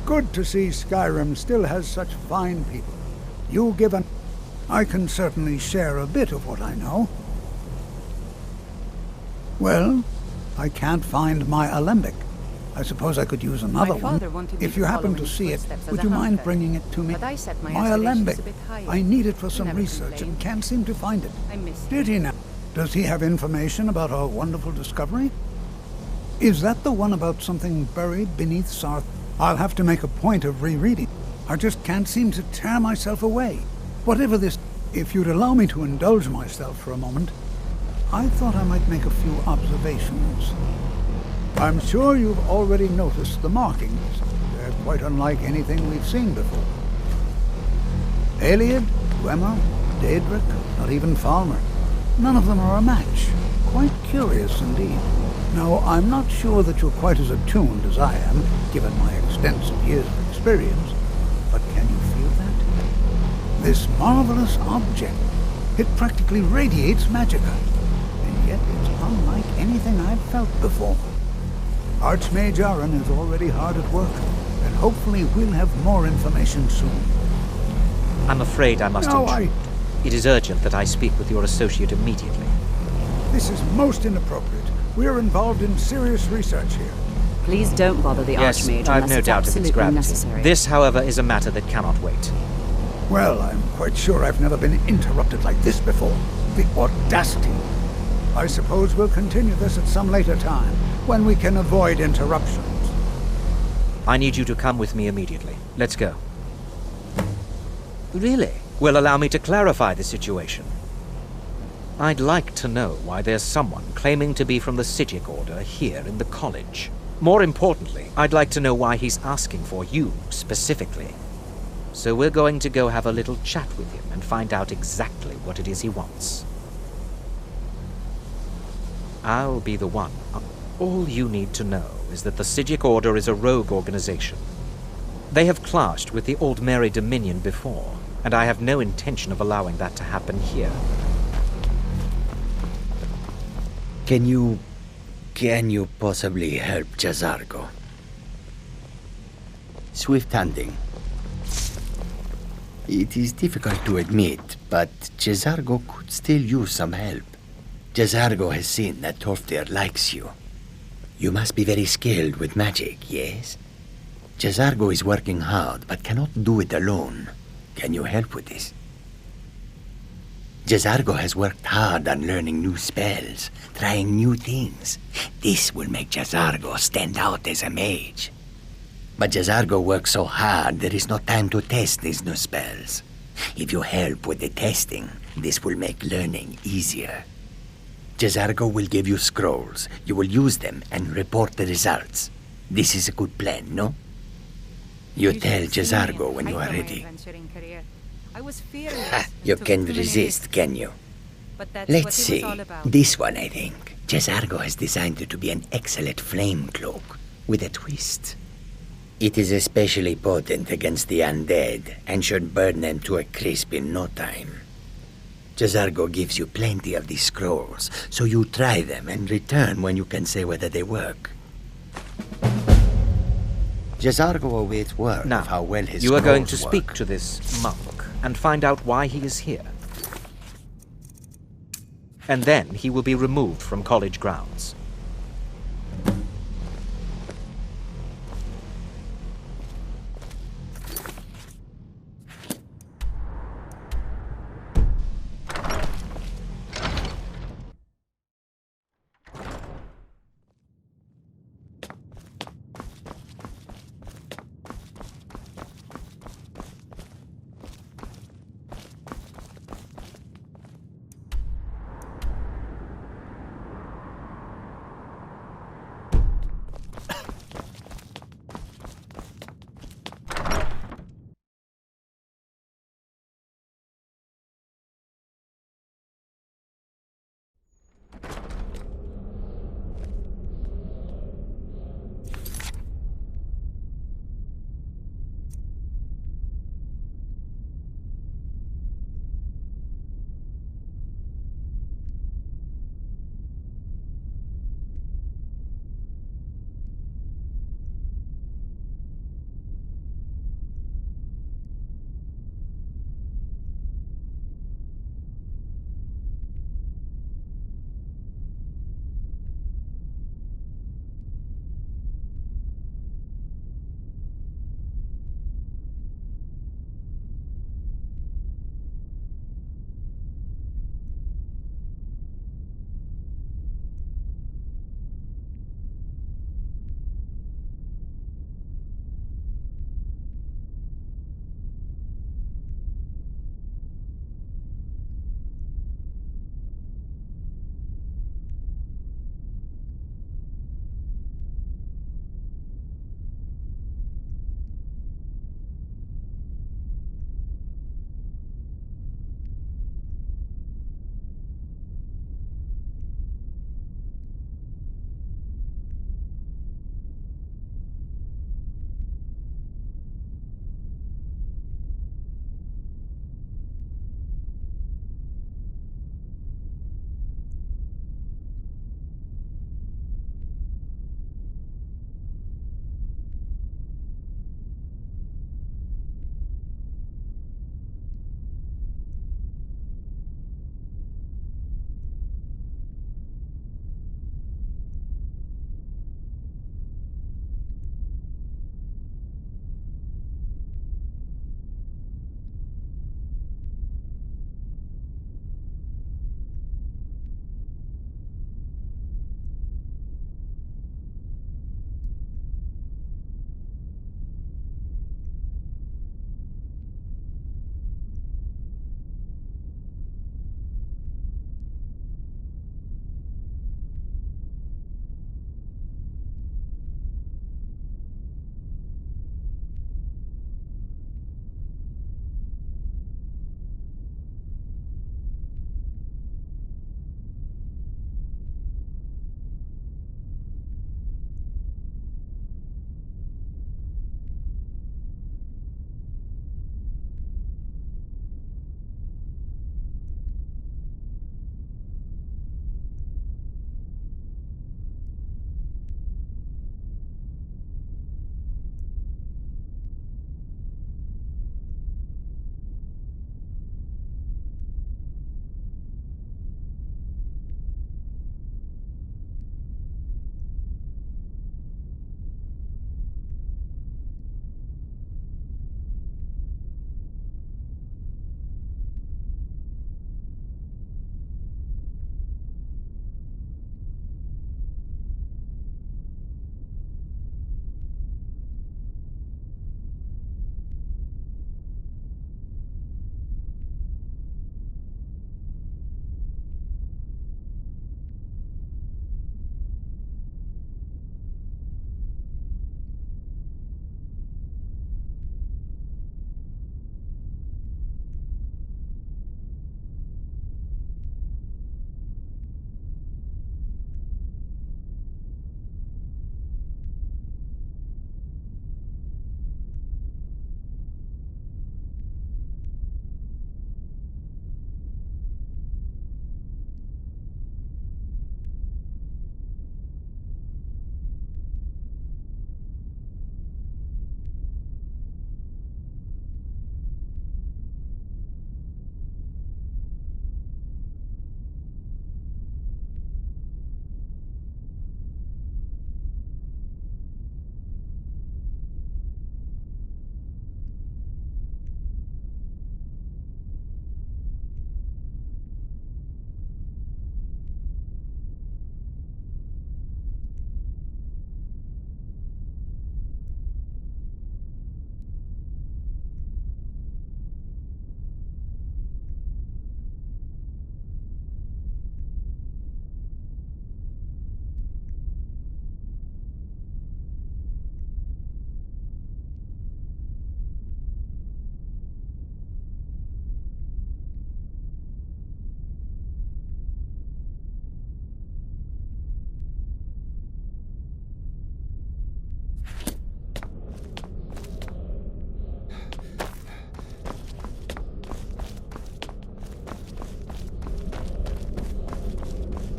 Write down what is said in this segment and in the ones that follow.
Good to see Skyrim still has such fine people. You give an... I can certainly share a bit of what I know. Well, I can't find my alembic. I suppose I could use another one. If you happen to see it, would you mind bringing it to me? My alembic. I need it for some research and can't seem to find it. Did he now? Does he have information about our wonderful discovery? Is that the one about something buried beneath Sarth? I'll have to make a point of rereading. I just can't seem to tear myself away. Whatever this... If you'd allow me to indulge myself for a moment, I thought I might make a few observations. I'm sure you've already noticed the markings. They're quite unlike anything we've seen before. Aliad, Dwemer, Daedric, not even Falmer. None of them are a match. Quite curious indeed. Now, I'm not sure that you're quite as attuned as I am, given my extensive years of experience, but can you feel that? This marvelous object, it practically radiates magicka, and yet it's unlike anything I've felt before. Archmage Aaron is already hard at work, and hopefully we'll have more information soon. I'm afraid I must intrude. It is urgent that I speak with your associate immediately. This is most inappropriate. We're involved in serious research here. Please don't bother the Archmage Yes, I've no doubt of its gravity. Necessary. This, however, is a matter that cannot wait. Well, I'm quite sure I've never been interrupted like this before. The audacity. I suppose we'll continue this at some later time, when we can avoid interruptions. I need you to come with me immediately. Let's go. Really? Well, allow me to clarify the situation. I'd like to know why there's someone claiming to be from the Psijic Order here in the college. More importantly, I'd like to know why he's asking for you, specifically. So we're going to go have a little chat with him and find out exactly what it is he wants. I'll be the one. All you need to know is that the Psijic Order is a rogue organization. They have clashed with the Old Mary Dominion before, and I have no intention of allowing that to happen here. Can you possibly help Jazargo? Swift handing. It is difficult to admit, but Jazargo could still use some help. Jazargo has seen that Tolfdir likes you. You must be very skilled with magic, yes? Jazargo is working hard, but cannot do it alone. Can you help with this? Jazargo has worked hard on learning new spells, trying new things. This will make Jazargo stand out as a mage. But Jazargo works so hard, there is no time to test these new spells. If you help with the testing, this will make learning easier. Jazargo will give you scrolls. You will use them and report the results. This is a good plan, no? You tell Jazargo when you are ready. You can't resist, can you? Let's see. This one, I think. Jazargo has designed it to be an excellent flame cloak, with a twist. It is especially potent against the undead, and should burn them to a crisp in no time. Jazargo gives you plenty of these scrolls, so you try them and return when you can say whether they work. Jazargo awaits word now, of how well his you are going to scrolls speak work. to this monk and find out why he is here. And then he will be removed from college grounds.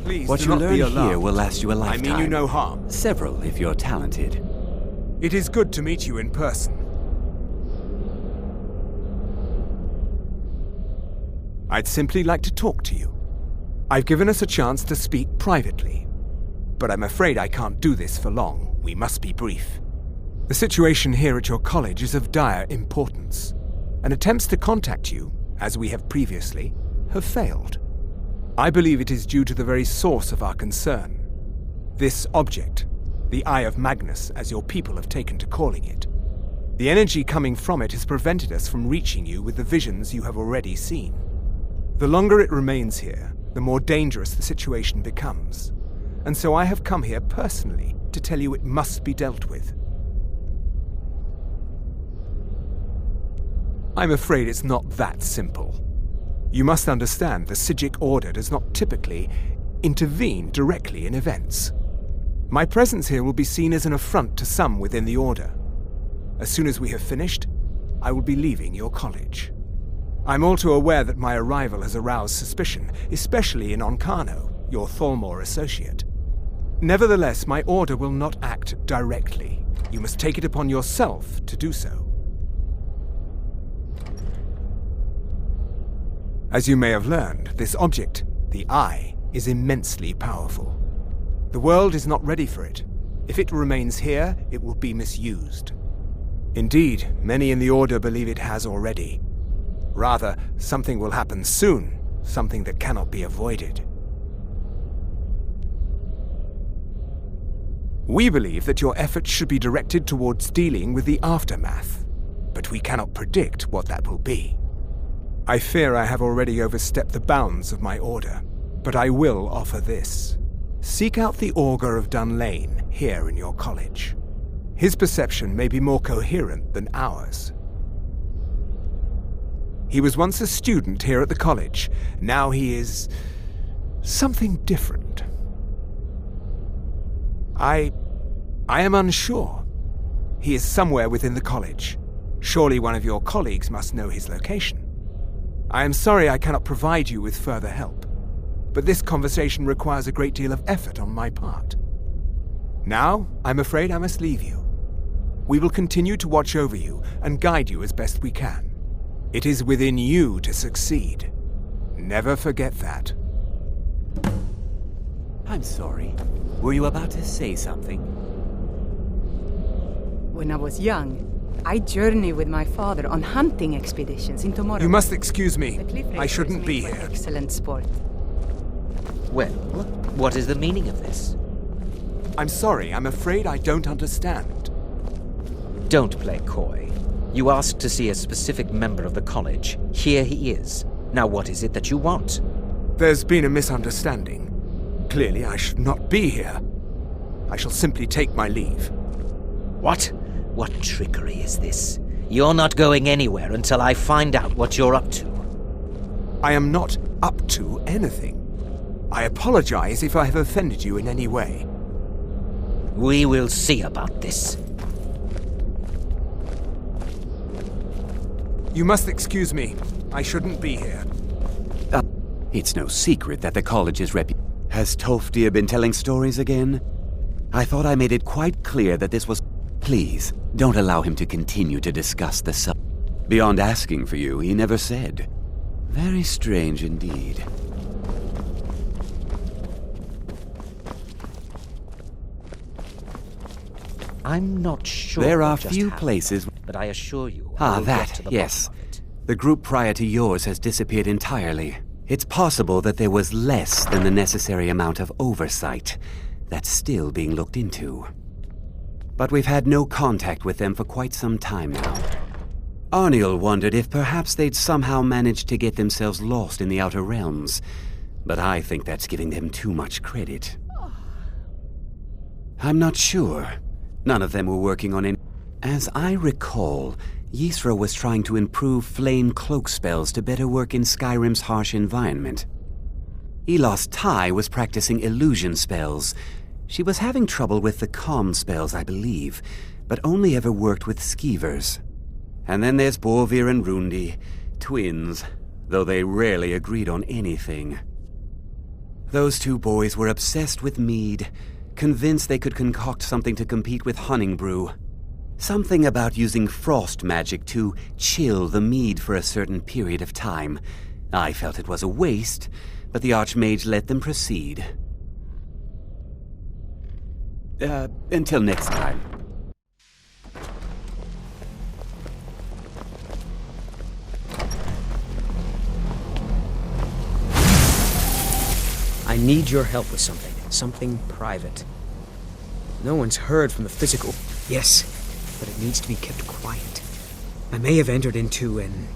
Please, What do you not learn be here alarmed. will last you a I lifetime. mean you no harm. Several, if you're talented. It is good to meet you in person. I'd simply like to talk to you. I've given us a chance to speak privately, but I'm afraid I can't do this for long. We must be brief. The situation here at your college is of dire importance, and attempts to contact you, as we have previously, have failed. I believe it is due to the very source of our concern. This object, the Eye of Magnus, as your people have taken to calling it. The energy coming from it has prevented us from reaching you with the visions you have already seen. The longer it remains here, the more dangerous the situation becomes. And so I have come here personally to tell you it must be dealt with. I'm afraid it's not that simple. You must understand the Psijic Order does not typically intervene directly in events. My presence here will be seen as an affront to some within the Order. As soon as we have finished, I will be leaving your college. I'm all too aware that my arrival has aroused suspicion, especially in Onkano, your Thalmor associate. Nevertheless, my order will not act directly. You must take it upon yourself to do so. As you may have learned, this object, the Eye, is immensely powerful. The world is not ready for it. If it remains here, it will be misused. Indeed, many in the Order believe it has already. Rather, something will happen soon, something that cannot be avoided. We believe that your efforts should be directed towards dealing with the aftermath, but we cannot predict what that will be. I fear I have already overstepped the bounds of my order, but I will offer this. Seek out the Augur of Dunlane here in your college. His perception may be more coherent than ours. He was once a student here at the college. Now he is something different. I am unsure. He is somewhere within the college. Surely one of your colleagues must know his location. I am sorry I cannot provide you with further help, but this conversation requires a great deal of effort on my part. Now, I'm afraid I must leave you. We will continue to watch over you and guide you as best we can. It is within you to succeed. Never forget that. I'm sorry. Were you about to say something? When I was young, I journeyed with my father on hunting expeditions in Tomorrow. You must excuse me. The cliff I racer shouldn't is be made for here. Excellent sport. Well, what is the meaning of this? I'm sorry, I'm afraid I don't understand. Don't play coy. You asked to see a specific member of the college. Here he is. Now what is it that you want? There's been a misunderstanding. Clearly I should not be here. I shall simply take my leave. What? What trickery is this? You're not going anywhere until I find out what you're up to. I am not up to anything. I apologize if I have offended you in any way. We will see about this. You must excuse me. I shouldn't be here. It's no secret that the college's Has Tofdir been telling stories again? I thought I made it quite clear that this was... Please, don't allow him to continue to discuss the Beyond asking for you, he never said. Very strange indeed. I'm not sure. There are what just few happened, places... but I assure you I will get to the yes. bottom of it. The group prior to yours has disappeared entirely. It's possible that there was less than the necessary amount of oversight. That's still being looked into. But we've had no contact with them for quite some time now. Arniel wondered if perhaps they'd somehow managed to get themselves lost in the Outer Realms, but I think that's giving them too much credit. I'm not sure. None of them were working on any... As I recall, Ysra was trying to improve flame cloak spells to better work in Skyrim's harsh environment. Elos Tai was practicing illusion spells. She was having trouble with the calm spells, I believe, but only ever worked with skeevers. And then there's Borvir and Rundi, twins, though they rarely agreed on anything. Those two boys were obsessed with mead, convinced they could concoct something to compete with Hunning Brew. Something about using frost magic to chill the mead for a certain period of time. I felt it was a waste, but the Archmage let them proceed. Until next time. I need your help with something. Something private. No one's heard from the physical... Yes, but it needs to be kept quiet. I may have entered into an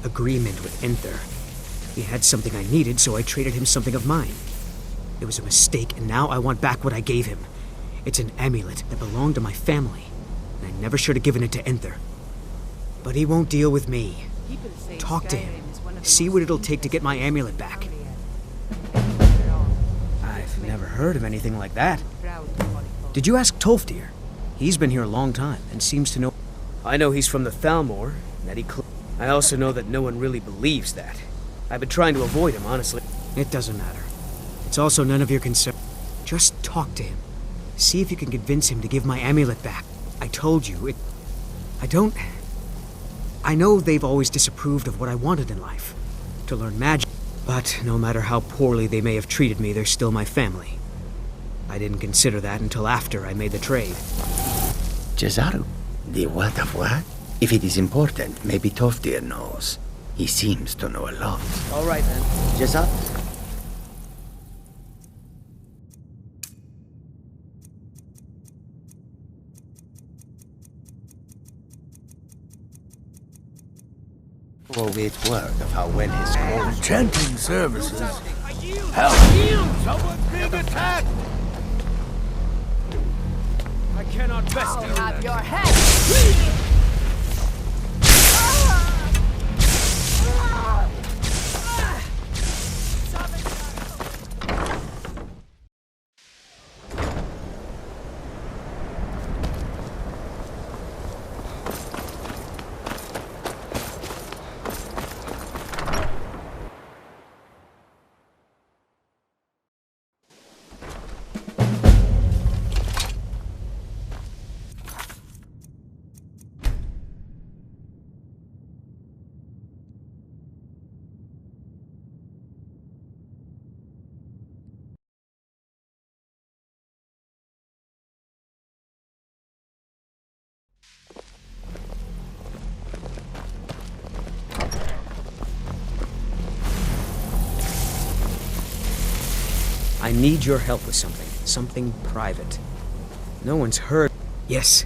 agreement with Enther. He had something I needed, so I traded him something of mine. It was a mistake, and now I want back what I gave him. It's an amulet that belonged to my family, and I never should have given it to Enther. But he won't deal with me. Talk to him. See what it'll take to get my amulet back. I've never heard of anything like that. Did you ask Tolfdir? He's been here a long time, and seems to know... I know he's from the Thalmor, and that he... I also know that no one really believes that. I've been trying to avoid him, honestly. It doesn't matter. It's also none of your concern. Just talk to him. See if you can convince him to give my amulet back. I told you, I know they've always disapproved of what I wanted in life. To learn magic. But no matter how poorly they may have treated me, they're still my family. I didn't consider that until after I made the trade. Jazargo? The what of what? If it is important, maybe Tolfdir knows. He seems to know a lot. All right, then. Jazargo? Wait word of how well his cause... Enchanting services. Help! Someone's being attacked! I cannot rescue you. Have your head! I need your help with something. Something private. No one's heard... Yes,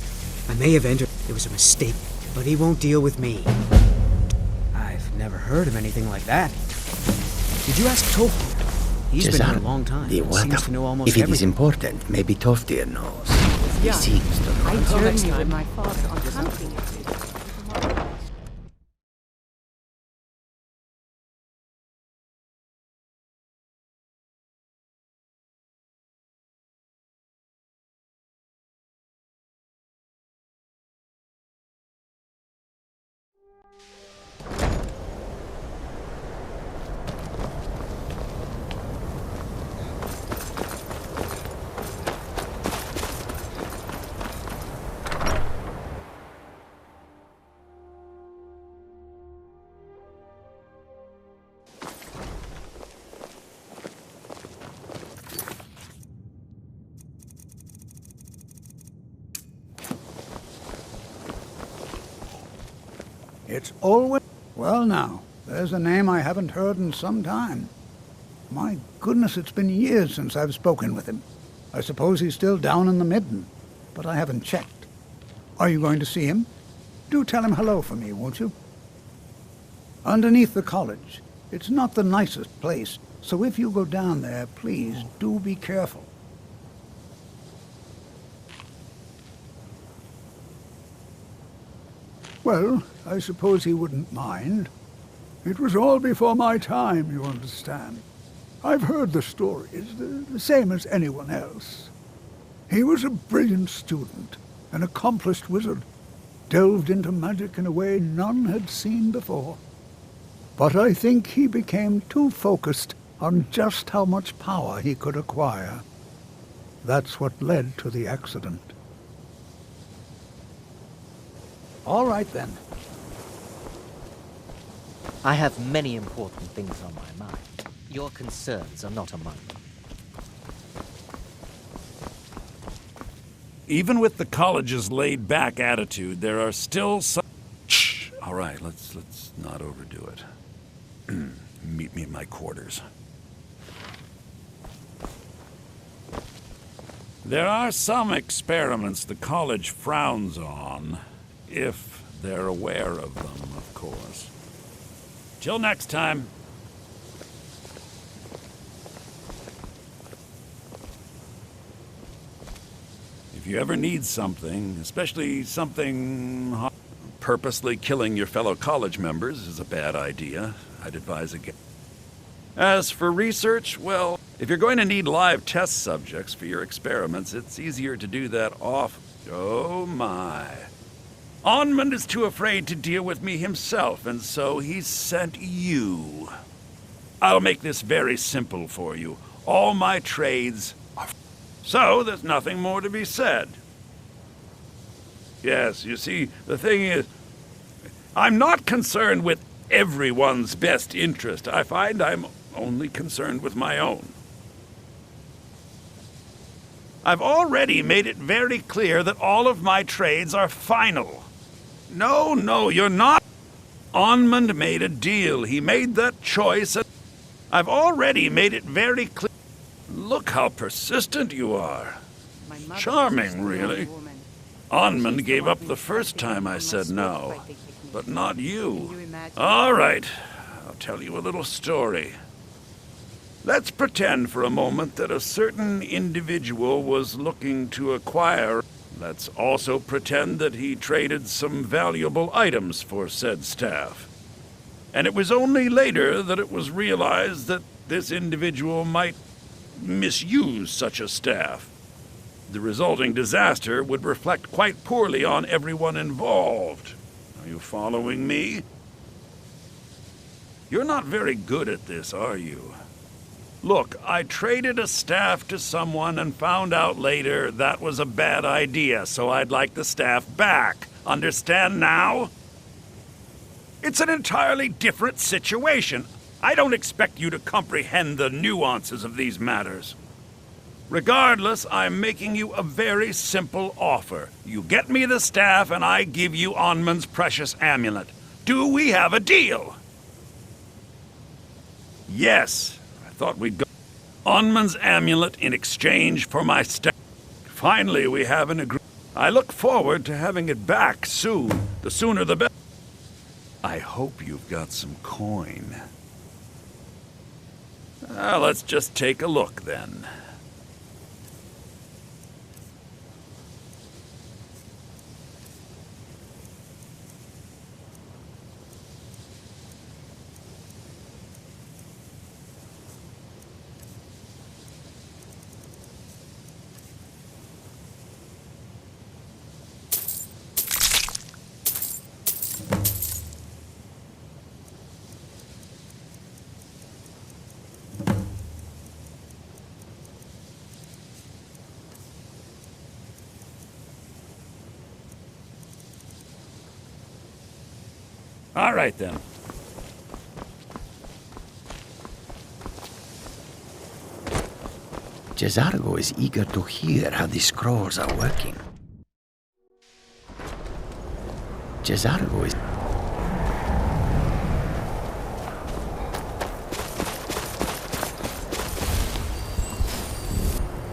I may have entered... It was a mistake, but he won't deal with me. I've never heard of anything like that. Did you ask Tolfdir? He's been here a long time. Seems to know almost everything. If it is important, maybe Tolfdir knows. He seems to know. I journeyed with my father on hunting. It's always... Well now, there's a name I haven't heard in some time. My goodness, it's been years since I've spoken with him. I suppose he's still down in the Midden, but I haven't checked. Are you going to see him? Do tell him hello for me, won't you? Underneath the college. It's not the nicest place, so if you go down there, please do be careful. Well, I suppose he wouldn't mind. It was all before my time, you understand. I've heard the stories, the same as anyone else. He was a brilliant student, an accomplished wizard, delved into magic in a way none had seen before. But I think he became too focused on just how much power he could acquire. That's what led to the accident. All right, then. I have many important things on my mind. Your concerns are not among them. Even with the college's laid-back attitude, there are still some... Shh! All right, let's not overdo it. Meet me in my quarters. There are some experiments the college frowns on, if they're aware of them, of course. Till next time. If you ever need something, especially something hard, purposely killing your fellow college members is a bad idea. I'd advise against. As for research, well, if you're going to need live test subjects for your experiments, it's easier to do that off... Oh my. Onmund is too afraid to deal with me himself, and so he's sent you. I'll make this very simple for you. All my trades are... So, there's nothing more to be said. Yes, you see, the thing is, I'm not concerned with everyone's best interest. I find I'm only concerned with my own. I've already made it very clear that all of my trades are final. No, you're not. Onmund made a deal. He made that choice. I've already made it very clear. Look how persistent you are. Charming, really. Onmund gave up the first time I said no, but not you. All right, I'll tell you a little story. Let's pretend for a moment that a certain individual was looking to acquire. Let's also pretend that he traded some valuable items for said staff. And it was only later that it was realized that this individual might misuse such a staff. The resulting disaster would reflect quite poorly on everyone involved. Are you following me? You're not very good at this, are you? Look, I traded a staff to someone and found out later that was a bad idea, so I'd like the staff back. Understand now? It's an entirely different situation. I don't expect you to comprehend the nuances of these matters. Regardless, I'm making you a very simple offer. You get me the staff and I give you Onmund's precious amulet. Do we have a deal? Yes. I thought we'd go. Onmund's amulet in exchange for my staff. Finally, we have an agreement. I look forward to having it back soon. The sooner the better. I hope you've got some coin. Let's just take a look, then. All right, then. Jazargo is eager to hear how the scrolls are working. Jazargo is...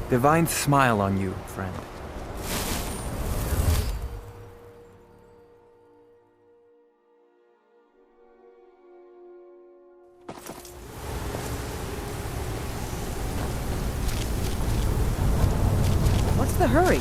Divine smile on you, friend. What's the hurry?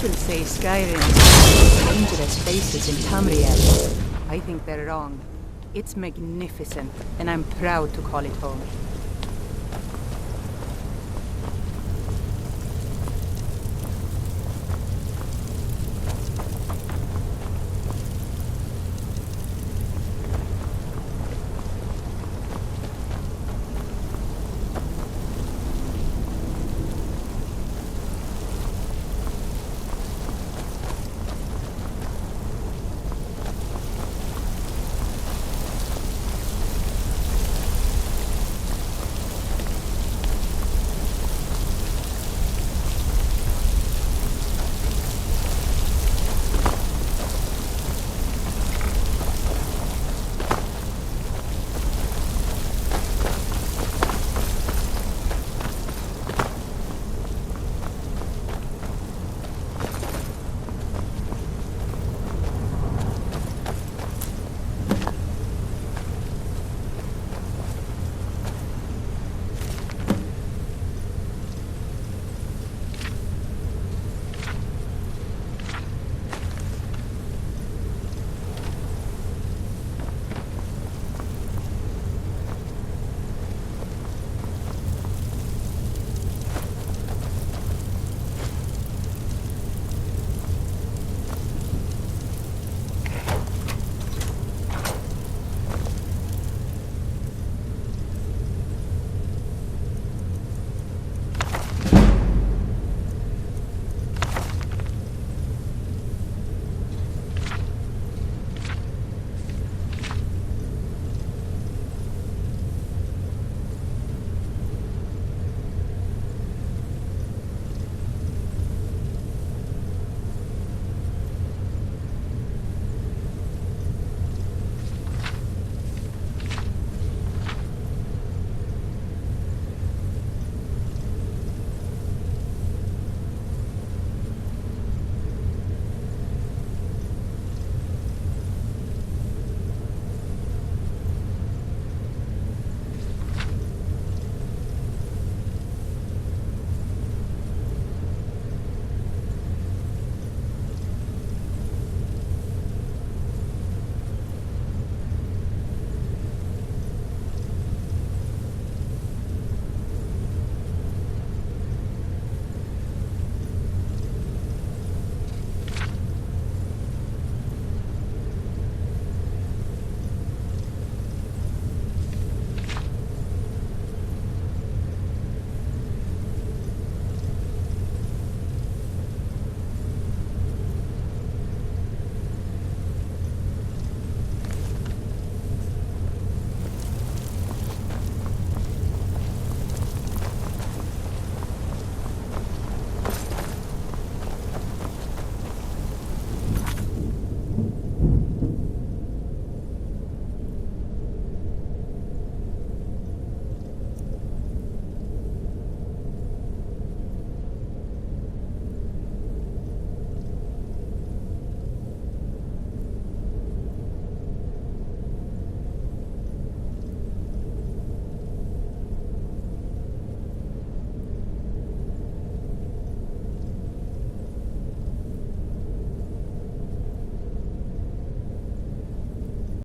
People say Skyrim is one of the most dangerous places in Tamriel. I think they're wrong. It's magnificent, and I'm proud to call it home.